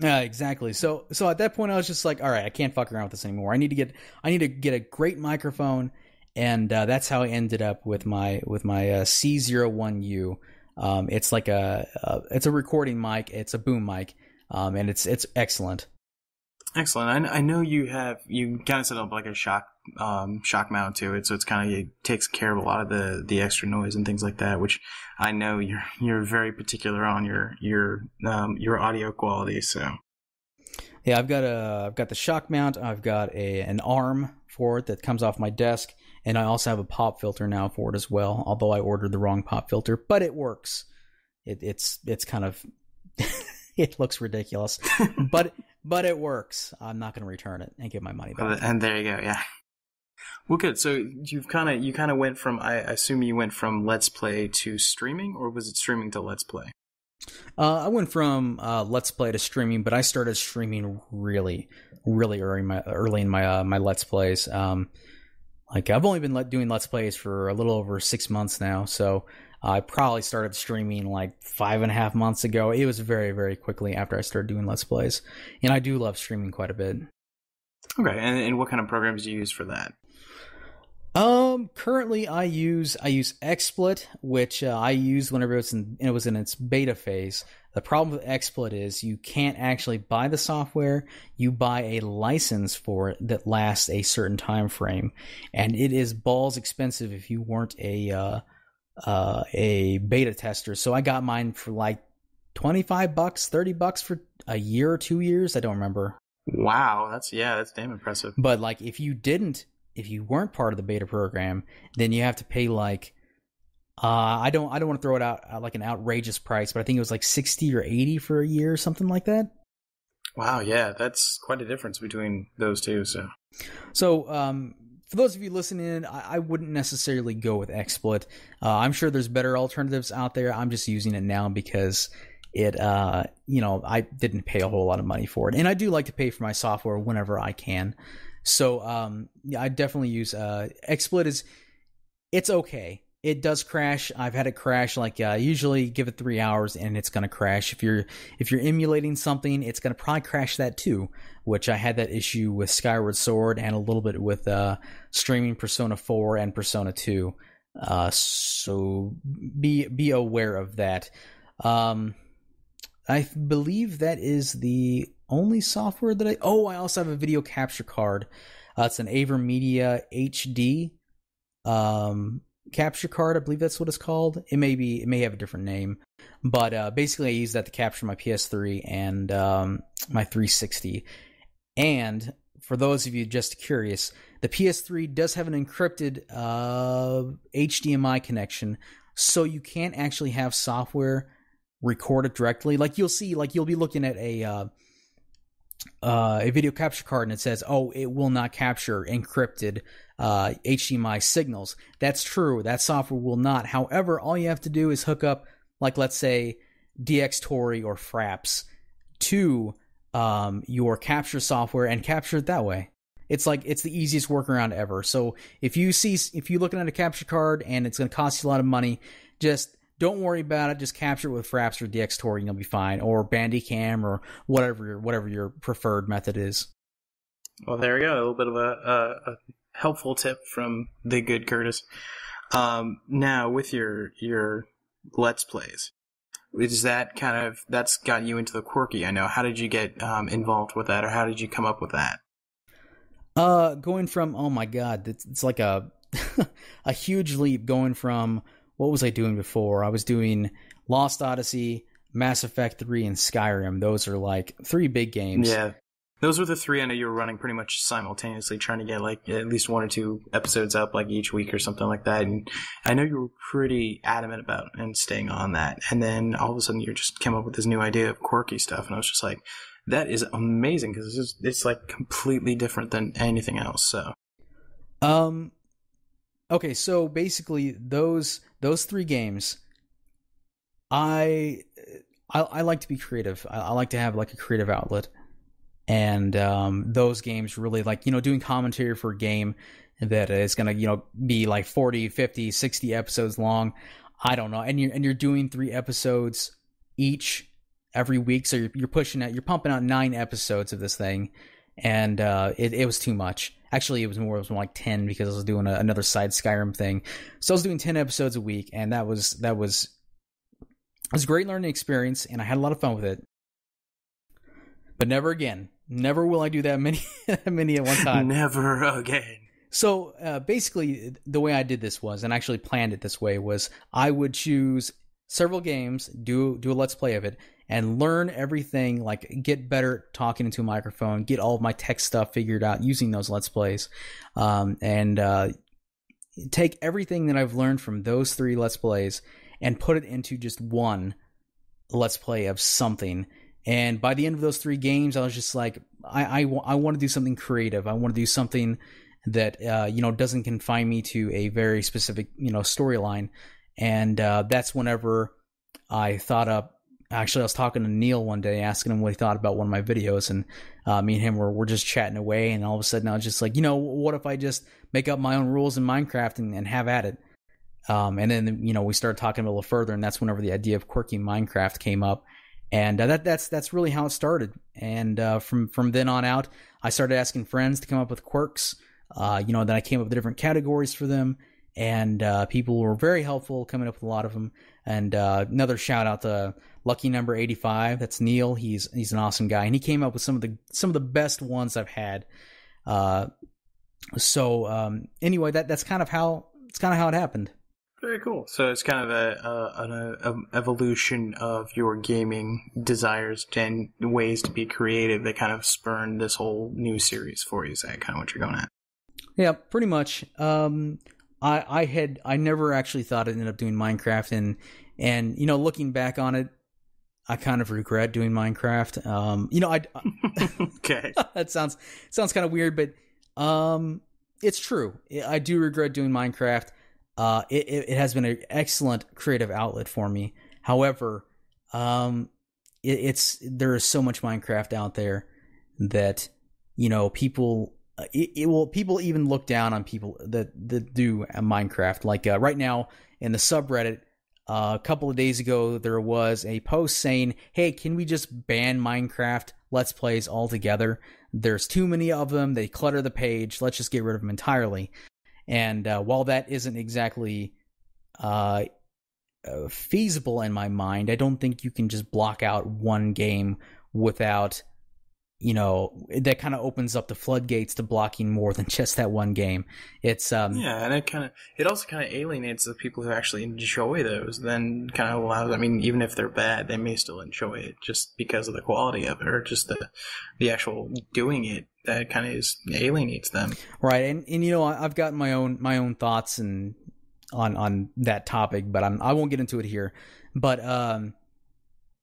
Exactly. So at that point, I was just like, all right, I can't fuck around with this anymore. I need to get a great microphone, and that's how I ended up with my C01U. It's like it's a recording mic. It's a boom mic. And it's excellent. Excellent. I know you kind of set up like a shock mount to it, so it takes care of a lot of the extra noise and things like that, which I know you're very particular on your audio quality. So yeah, I've got the shock mount. I've got an arm for it that comes off my desk, and I also have a pop filter now for it as well. Although I ordered the wrong pop filter, but it works. It's kind of it looks ridiculous, but it works. I'm not going to return it and get my money back. And there you go. Yeah. Well, good. So you kind of went from, I assume you went from Let's Play to streaming, or was it streaming to Let's Play? I went from Let's Play to streaming, but I started streaming really, really early in my Let's Plays. I've only been doing Let's Plays for a little over 6 months now, so I probably started streaming like 5.5 months ago. It was very, very quickly after I started doing Let's Plays. And I do love streaming quite a bit. Okay, and what kind of programs do you use for that? Currently I use XSplit, which I used whenever it was in its beta phase. The problem with XSplit is you can't actually buy the software. You buy a license for it that lasts a certain time frame, and it is balls expensive if you weren't a beta tester. So I got mine for like $25, $30 for a year or 2 years. I don't remember. Wow, that's damn impressive. But like if you weren't part of the beta program, then you have to pay like I don't want to throw it out like an outrageous price, but I think it was like 60 or 80 for a year or something like that. Wow, yeah, that's quite a difference between those two. So for those of you listening, I wouldn't necessarily go with XSplit. I'm sure there's better alternatives out there. I'm just using it now because I didn't pay a whole lot of money for it, and I do like to pay for my software whenever I can. So I definitely use XSplit. It's okay. It does crash. I've had it crash. Usually give it 3 hours and it's gonna crash. If you're emulating something, it's gonna probably crash that too. Which I had that issue with Skyward Sword and a little bit with streaming Persona 4 and Persona 2. So be aware of that. I believe that is the only software that I also have a video capture card. It's an AverMedia HD. capture card. I believe that's what it's called. It may have a different name, but basically I use that to capture my PS3 and my 360. And for those of you just curious, the PS3 does have an encrypted HDMI connection, so you can't actually have software record it directly. Like you'll be looking at a video capture card and it says, "Oh, it will not capture encrypted HDMI signals." That's true. That software will not. However, all you have to do is hook up, like let's say, DxTory or Fraps to your capture software and capture it that way. It's the easiest workaround ever. So if you're looking at a capture card and it's going to cost you a lot of money, just don't worry about it. Just capture it with Fraps or DxTory and you'll be fine, or Bandicam or whatever your preferred method is. Well, there we go. A little bit of a helpful tip from the good Curtis. Now with your Let's Plays, is that that's got you into the quirky? I know. How did you get involved with that, or how did you come up with that? Going from, oh my God, it's like a a huge leap going from, what was I doing before? I was doing Lost Odyssey, Mass Effect 3, and Skyrim. Those are like 3 big games. Yeah. Those were the 3 I know you were running pretty much simultaneously, trying to get like at least 1 or 2 episodes up like each week or something like that. And I know you were pretty adamant about and staying on that. And then all of a sudden you just came up with this new idea of quirky stuff. And I was just like, that is amazing, because it's like completely different than anything else. So, okay, so basically those 3 games, I like to be creative. I like to have like a creative outlet, and those games really, like, doing commentary for a game that is gonna be like 40, 50, 60 episodes long. I don't know, and you're doing 3 episodes each every week, so you're pumping out 9 episodes of this thing, and it was too much. Actually, it was more like 10, because I was doing another side Skyrim thing. So I was doing 10 episodes a week, and that was a great learning experience, and I had a lot of fun with it. But never again. Never will I do that many at one time. Never again. So basically, the way I did this was, and actually planned it this way, was I would choose several games, do a Let's Play of it, and learn everything, like get better at talking into a microphone, get all of my tech stuff figured out using those Let's Plays, and take everything that I've learned from those 3 Let's Plays and put it into just one Let's Play of something. And by the end of those 3 games, I was just like, I want to do something creative. I want to do something that doesn't confine me to a very specific storyline. And that's whenever I thought up. Actually, I was talking to Neil one day, asking him what he thought about one of my videos, and me and him were just chatting away, and all of a sudden I was just like, what if I just make up my own rules in Minecraft and have at it? And then we started talking a little further, and that's whenever the idea of quirky Minecraft came up, and that's really how it started. And from then on out, I started asking friends to come up with quirks. Then I came up with different categories for them, and people were very helpful, coming up with a lot of them. And another shout out to Lucky Number 85. That's Neil. He's an awesome guy, and he came up with some of the best ones I've had. Anyway, that's kind of how it happened. Very cool. So it's kind of an evolution of your gaming desires and ways to be creative that kind of spurned this whole new series for you. Is that kind of what you're going at? Yeah, pretty much. I never actually thought I'd end up doing Minecraft, and looking back on it, I kind of regret doing Minecraft. Okay. That sounds kind of weird, but it's true. I do regret doing Minecraft. It has been an excellent creative outlet for me. However, there is so much Minecraft out there that people. People even look down on people that do Minecraft. Like right now in the subreddit, a couple of days ago, there was a post saying, "Hey, can we just ban Minecraft Let's Plays altogether? There's too many of them. They clutter the page. Let's just get rid of them entirely." And while that isn't exactly feasible in my mind, I don't think you can just block out one game without that kind of opens up the floodgates to blocking more than just that one game. It's yeah, and it also kind of alienates the people who actually enjoy those. Then kind of allows, I mean, even if they're bad, they may still enjoy it just because of the quality of it, or just the actual doing it. That kind of alienates them, right? And I've got my own thoughts and on that topic, but I won't get into it here. But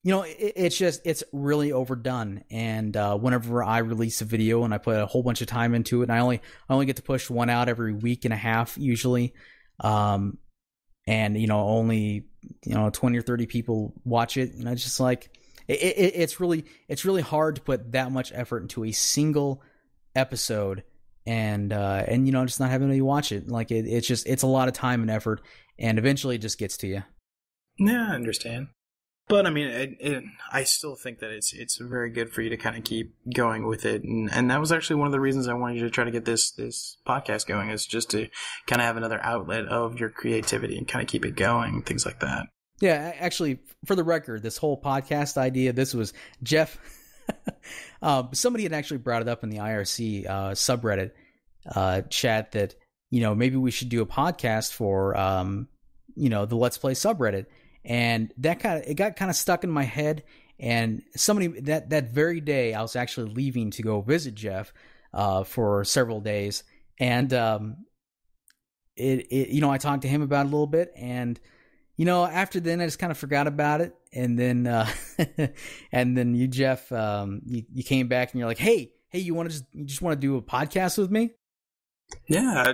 it's really overdone. And whenever I release a video and I put a whole bunch of time into it, and I only get to push one out every week and a half usually, and only 20 or 30 people watch it, and I just like it's really hard to put that much effort into a single episode and just not having anybody watch it. Like it's a lot of time and effort, and eventually it just gets to you. Yeah, I understand. But I mean, I still think that it's very good for you to kind of keep going with it, and that was actually one of the reasons I wanted you to try to get this podcast going, is just to kind of have another outlet of your creativity and kind of keep it going, things like that. Yeah, actually, for the record, this whole podcast idea, this was Jeff. Somebody had actually brought it up in the IRC subreddit chat that maybe we should do a podcast for the Let's Play subreddit. And it got kind of stuck in my head. And somebody that very day, I was actually leaving to go visit Jeff for several days, and I talked to him about it a little bit, and after then I just kind of forgot about it, and then and then you, Jeff, you came back and you're like, hey, you just want to do a podcast with me? Yeah,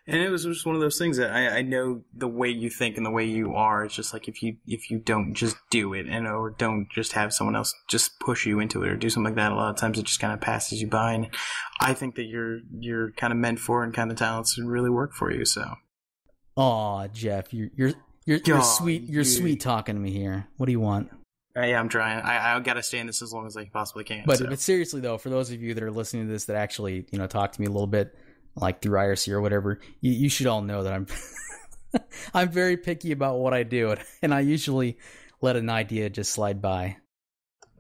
and it was just one of those things that I know the way you think and the way you are. It's just like if you don't just do it or don't just have someone else just push you into it or do something like that, a lot of times it just kind of passes you by. And I think that you're kind of meant for and kind of talents to really work for you. So, oh, Jeff, you're sweet. You're sweet talking to me here. What do you want? Yeah, I'm trying. I got to stay in this as long as I possibly can. But seriously though, for those of you that are listening to this that actually talk to me a little bit, like through IRC or whatever, you should all know that I'm I'm very picky about what I do, and I usually let an idea just slide by.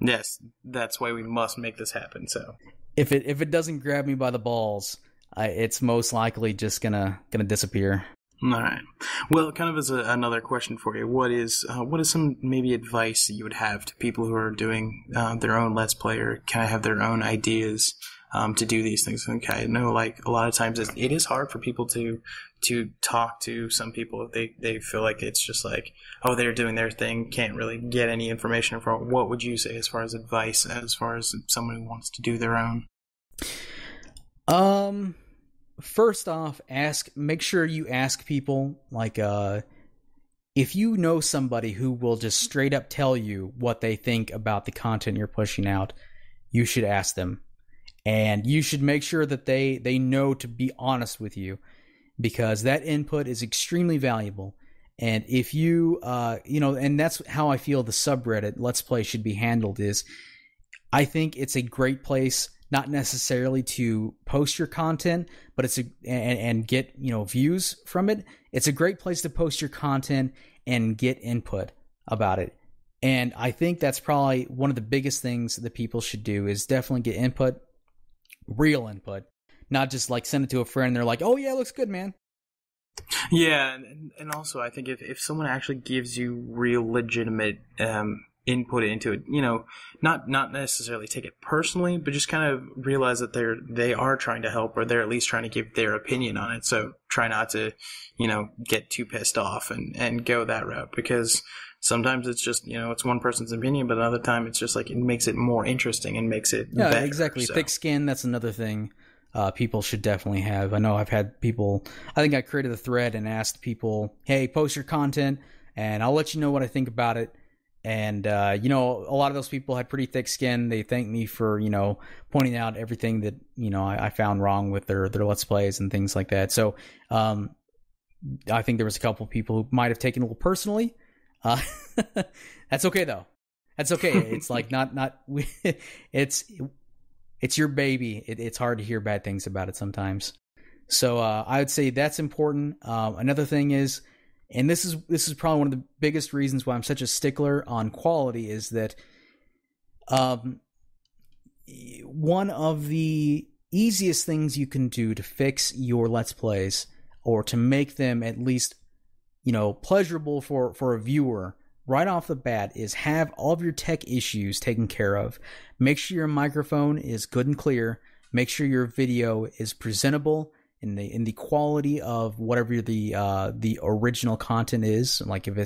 Yes, that's why we must make this happen. So if it doesn't grab me by the balls, it's most likely just gonna disappear. All right. Well, kind of as another question for you, what is some maybe advice that you would have to people who are doing their own Let's Play or kind of have their own ideas to do these things? Okay, I know like a lot of times it is hard for people to talk to some people if they feel like it's just like, oh, they're doing their thing, can't really get any information from. What would you say as far as advice, as far as someone who wants to do their own? First off, make sure you ask people, like, if you know somebody who will just straight up tell you what they think about the content you're pushing out, you should ask them. And you should make sure that they know to be honest with you, because that input is extremely valuable. And if you, and that's how I feel the subreddit Let's Play should be handled is, I think it's a great place, not necessarily to post your content, but and get, views from it. It's a great place to post your content and get input about it. And I think that's probably one of the biggest things that people should do is definitely get input. Real input, not just like send it to a friend and they're like, oh yeah, it looks good, man. Yeah, and also I think if someone actually gives you real legitimate input into it, not necessarily take it personally, but just kind of realize that they are trying to help, or they're at least trying to give their opinion on it. So try not to get too pissed off and go that route, because sometimes it's just, it's one person's opinion, but another time it's just like it makes it more interesting and makes it better. Exactly. So. Thick skin, that's another thing people should definitely have. I know I've had people, I think I created a thread and asked people, hey, post your content and I'll let you know what I think about it. And, a lot of those people had pretty thick skin. They thanked me for, pointing out everything that, I found wrong with their Let's Plays and things like that. So I think there was a couple of people who might have taken it a little personally. That's okay though. That's okay. It's like it's your baby. It's hard to hear bad things about it sometimes. So I would say that's important. Another thing is, and this is probably one of the biggest reasons why I'm such a stickler on quality, is that one of the easiest things you can do to fix your Let's Plays, or to make them at least, pleasurable for a viewer right off the bat, is have all of your tech issues taken care of. Make sure your microphone is good and clear. Make sure your video is presentable in the quality of whatever the original content is. Like if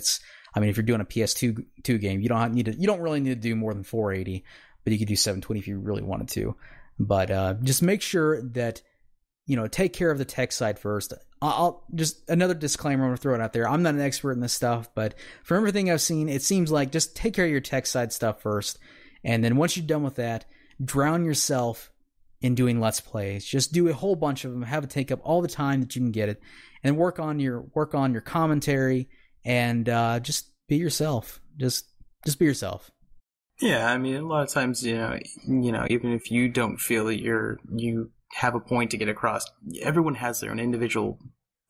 you're doing a PS2 game, you don't really need to do more than 480, but you could do 720 if you really wanted to. But just make sure that, take care of the tech side first. I'll just, another disclaimer, I'm going to throw it out there. I'm not an expert in this stuff, but from everything I've seen, it seems like just take care of your tech side stuff first. And then once you're done with that, drown yourself in doing Let's Plays. Just do a whole bunch of them. Have it take up all the time that you can get it, and work on your commentary, and just be yourself. Just be yourself. Yeah, I mean, a lot of times, even if you don't feel that you have a point to get across, everyone has their own individual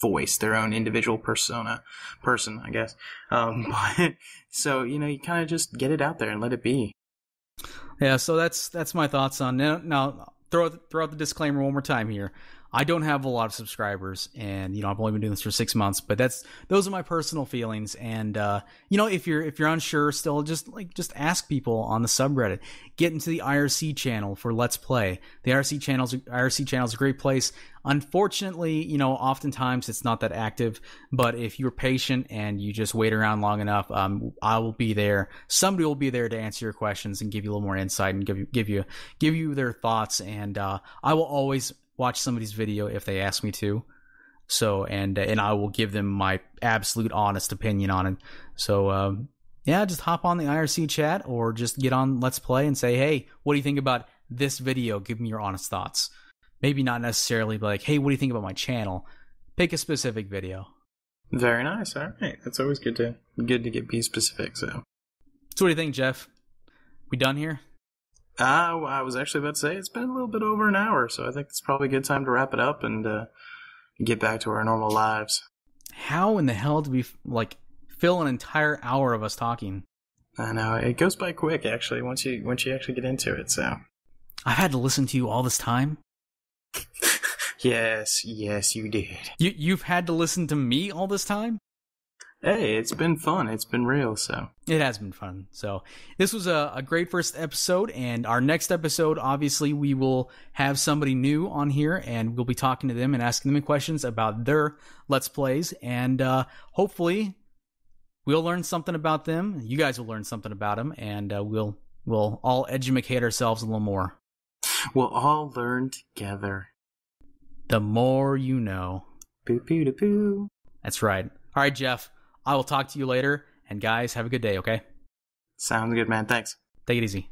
voice, their own individual person, I guess. But so, you kind of just get it out there and let it be. Yeah, so that's my thoughts on it. Now, throw out the disclaimer one more time here. I don't have a lot of subscribers, and I've only been doing this for 6 months, but those are my personal feelings. And if you're unsure still, just ask people on the subreddit. Get into the IRC channel for Let's Play. The IRC channel is a great place. Unfortunately, oftentimes it's not that active, but if you're patient and you just wait around long enough, I will be there. Somebody will be there to answer your questions and give you a little more insight and give you their thoughts. And I will always watch somebody's video if they ask me to. So, and I will give them my absolute honest opinion on it. So, just hop on the IRC chat, or just get on Let's Play and say, hey, what do you think about this video? Give me your honest thoughts. Maybe not necessarily like, hey, what do you think about my channel? Pick a specific video. Very nice. All right. That's always good to be specific. So what do you think, Jeff? We done here? I was actually about to say it's been a little bit over an hour, so I think it's probably a good time to wrap it up and get back to our normal lives. How in the hell do we fill an entire hour of us talking? I know, it goes by quick actually once you actually get into it. So I've had to listen to you all this time. Yes, you did. You've had to listen to me all this time? Hey, it's been fun. It's been real, so. It has been fun. So this was a great first episode, and our next episode, obviously, we will have somebody new on here, and we'll be talking to them and asking them questions about their Let's Plays, and hopefully we'll learn something about them. You guys will learn something about them, and we'll all edumacate ourselves a little more. We'll all learn together. The more you know. Boo-boo-da-boo. That's right. All right, Jeff. I will talk to you later. And guys, have a good day, okay? Sounds good, man. Thanks. Take it easy.